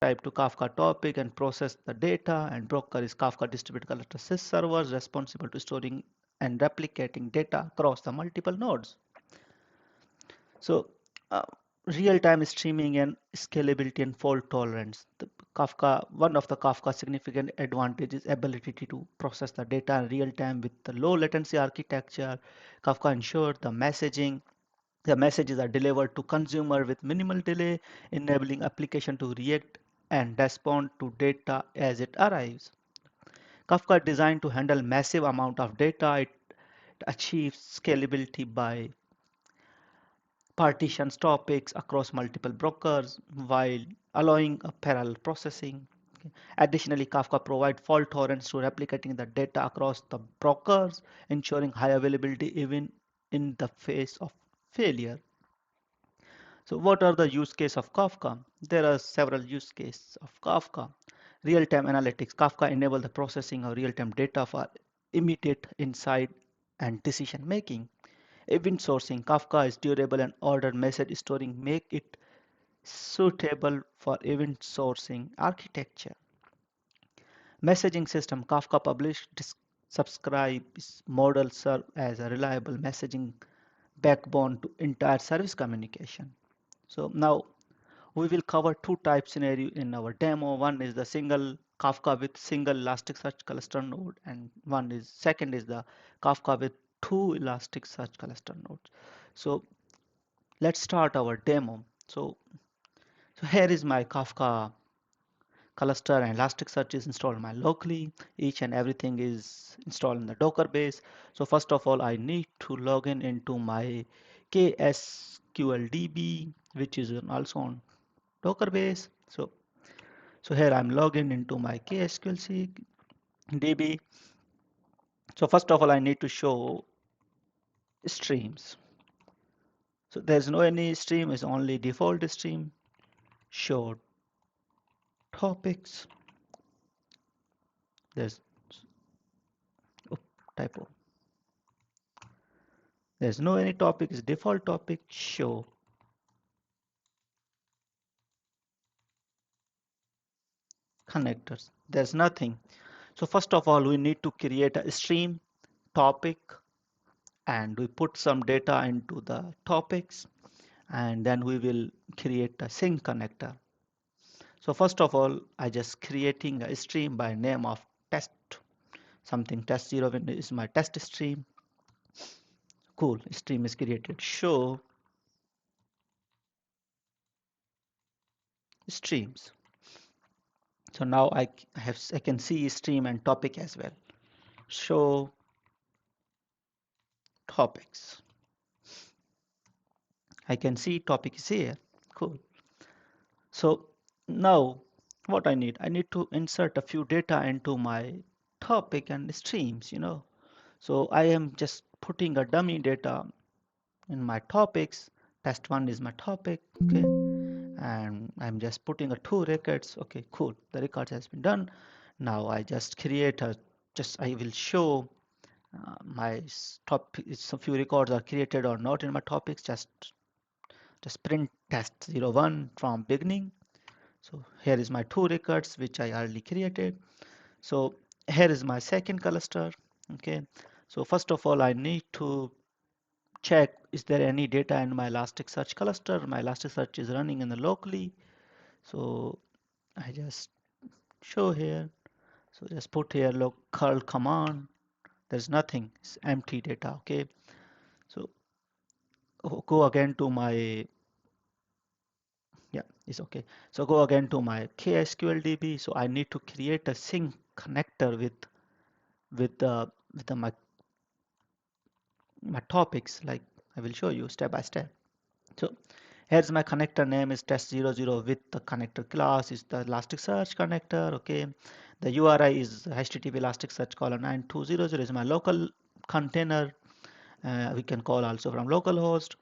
type to Kafka topic and process the data, and broker is Kafka distributed collector sys servers responsible to storing and replicating data across the multiple nodes. So uh, real-time streaming and scalability and fault tolerance. The Kafka, one of the Kafka significant advantages is ability to process the data in real time with the low latency architecture. Kafka ensures the messages are delivered to consumer with minimal delay, enabling application to react and respond to data as it arrives. Kafka is designed to handle massive amount of data. It achieves scalability by partitions topics across multiple brokers while allowing a parallel processing. Okay. Additionally, Kafka provides fault tolerance to replicating the data across the brokers, ensuring high availability even in the face of failure. So what are the use cases of Kafka? There are several use cases of Kafka. Real-time analytics. Kafka enables the processing of real-time data for immediate insight and decision making. Event sourcing. Kafka is durable and ordered message storing make it suitable for event sourcing architecture. Messaging system. Kafka publish, subscribes model serve as a reliable messaging backbone to entire service communication. So now we will cover two type scenario in our demo. One is the single Kafka with single Elasticsearch cluster node, and second is the Kafka with two Elasticsearch cluster nodes. So let's start our demo. So here is my Kafka cluster, and Elasticsearch is installed my locally. Each and everything is installed in the Docker base. So first of all, I need to log in into my KSQLDB, which is also on Docker base. So here I'm logging into my KSQL DB. So first of all, I need to show streams. So there's no any stream, is only default stream. Show topics. There's oh, typo. There's no any topic, is default topic. Show connectors. There's nothing. So first of all, we need to create a stream topic, and we put some data into the topics, and then we will create a sync connector. So first of all, I just creating a stream by name of test, something test 0 is my test stream. Cool, stream is created. Show streams. So now I can see stream and topic as well. Show topics. I can see topic is here. Cool. So now what I need to insert a few data into my topic and streams. So I am just putting a dummy data in my topics. Test one is my topic, okay, and I'm just putting a two records. Okay, cool, the record has been done. Now I just create a just I will show my topic. A few records are created or not in my topics. Just print test 01 from beginning. So here is my two records which I already created. So here is my second cluster. Okay, so first of all I need to check is there any data in my Elasticsearch cluster. My Elasticsearch is running in the locally, so I just show here. So just put here curl command. There's nothing, it's empty data. Okay, so go again to my, yeah, it's okay. So go again to my KSQLDB. So I need to create a sync connector with my topics. Like I will show you step by step. So here's my connector name is test00 with the connector class is the Elasticsearch connector. Okay, the URI is HTTP Elasticsearch colon 9200 is my local container. We can call also from localhost.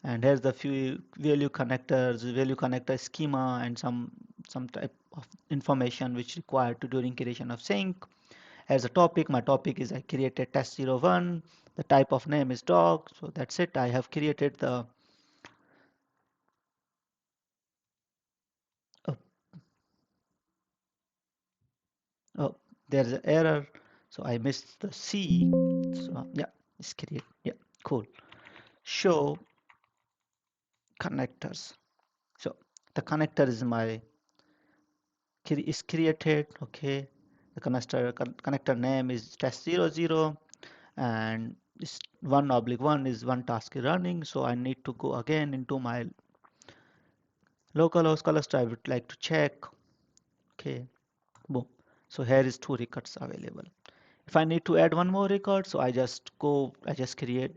And here's the few value connectors, value connector schema, and some type of information which required to during creation of sync. As a topic, my topic is I created test01. The type of name is dog. So that's it. I have created the Oh, there's an error. So I missed the C. So yeah, it's create. Yeah, cool. Show connectors. So the connector is created. Okay, the connector name is test00, and this 1/1 is one task is running. So I need to go again into my localhost cluster. I would like to check. Okay, boom. So here is two records available. If I need to add one more record, so I just create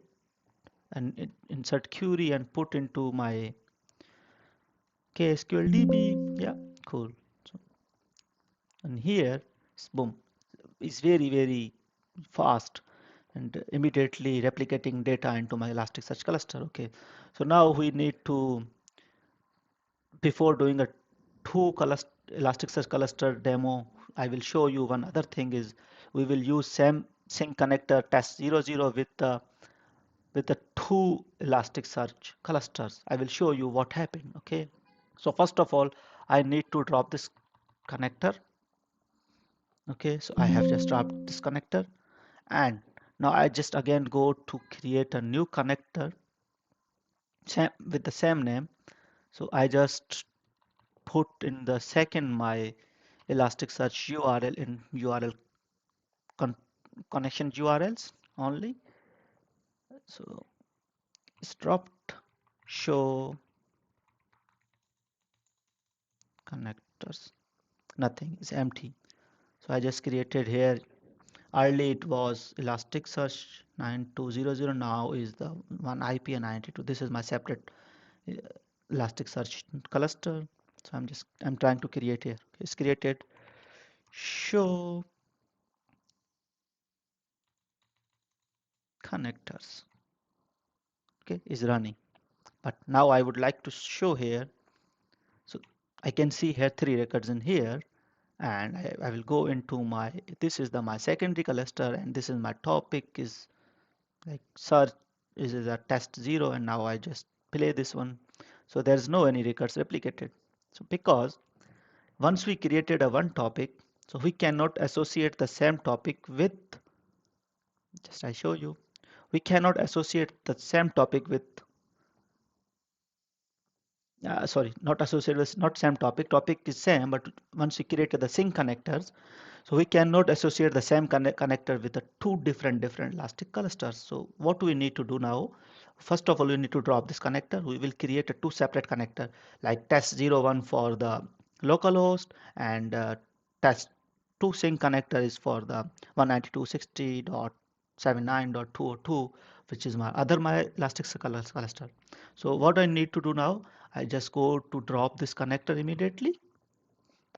and insert query and put into my KSQLDB. Yeah, cool. So, and here, boom, it's very fast and immediately replicating data into my Elasticsearch cluster. Okay, so now we need to, before doing a Elasticsearch cluster demo, I will show you one other thing is we will use same sync connector test00 with the two Elasticsearch clusters. I will show you what happened. Okay, so first of all, I need to drop this connector. Okay, so I have just dropped this connector, and now I just again go to create a new connector with the same name. So I just put in the second my Elasticsearch URL in URL con connection URLs only. So it's dropped. Show connectors. Nothing is empty. So I just created here. Early it was Elasticsearch 9200. Now is the one IP 92. This is my separate uh, Elasticsearch cluster. So I'm trying to create here. It's created. Show connectors. Okay, is running. But now I would like to show here. So I can see here three records in here, and I will go into my, this is my secondary cluster, and this is my topic is like search is a test0, and now I just play this one. So there's no any records replicated. So because once we created a one topic, so we cannot associate the same topic with, just I show you, we cannot associate the same topic with sorry, not associated with, not same topic is same, but once we created the sync connectors, so we cannot associate the same connector with the two different elastic clusters. So what we need to do now, first of all, we need to drop this connector. We will create a two separate connector like test01 for the localhost, and test2 sync connector is for the 192.60.79.202, which is my Elasticsearch cluster. So what I need to do now, I just go to drop this connector immediately.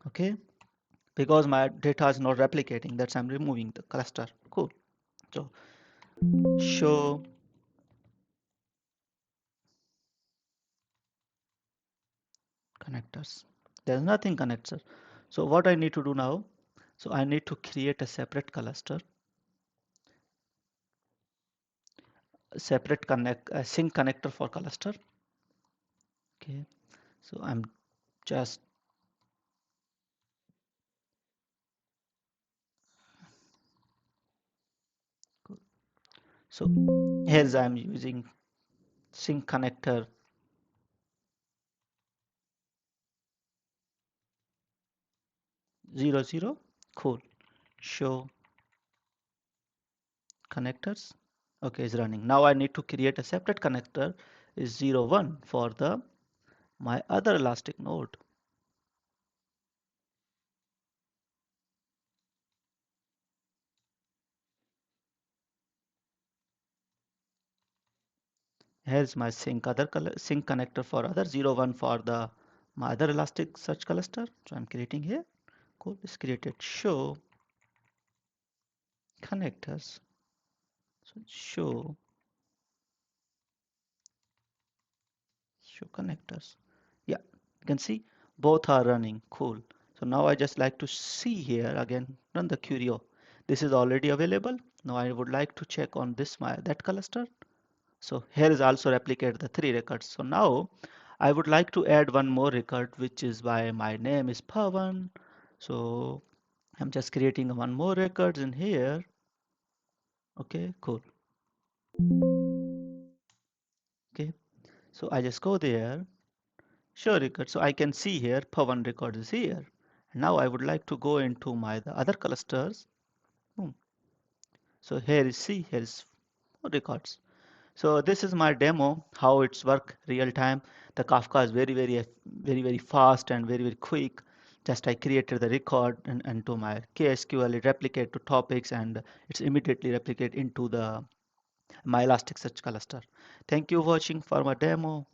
Okay, because my data is not replicating, that's I'm removing the cluster. Cool. So show connectors, there's nothing connector. So what I need to do now, so I need to create a separate cluster, separate sync connector for cluster. Okay, so I'm just, so here's I'm using sync connector 00. Cool. Show connectors. Okay, is running. Now I need to create a separate connector is 01 for the my other elastic node. Here's my sync connector for other 01 for the my other Elasticsearch cluster. So I'm creating here. Cool. It's created. Show connectors. So show connectors. Yeah, you can see both are running. Cool. So now I just like to see here again, run the query. Oh, this is already available. Now I would like to check on this my that cluster. So here is also replicate the three records. So now I would like to add one more record, which is by my name is Pavan. So I'm just creating one more records in here. Okay, cool. Okay, so I just go there, show record. So I can see here per one record is here. Now I would like to go into my the other clusters. Boom. So here is see, here is records. So this is my demo, how it's work real time. The Kafka is very fast and very quick. Just I created the record and to my KSQL, it replicate to topics and it's immediately replicate into the my Elasticsearch cluster. Thank you for watching for my demo.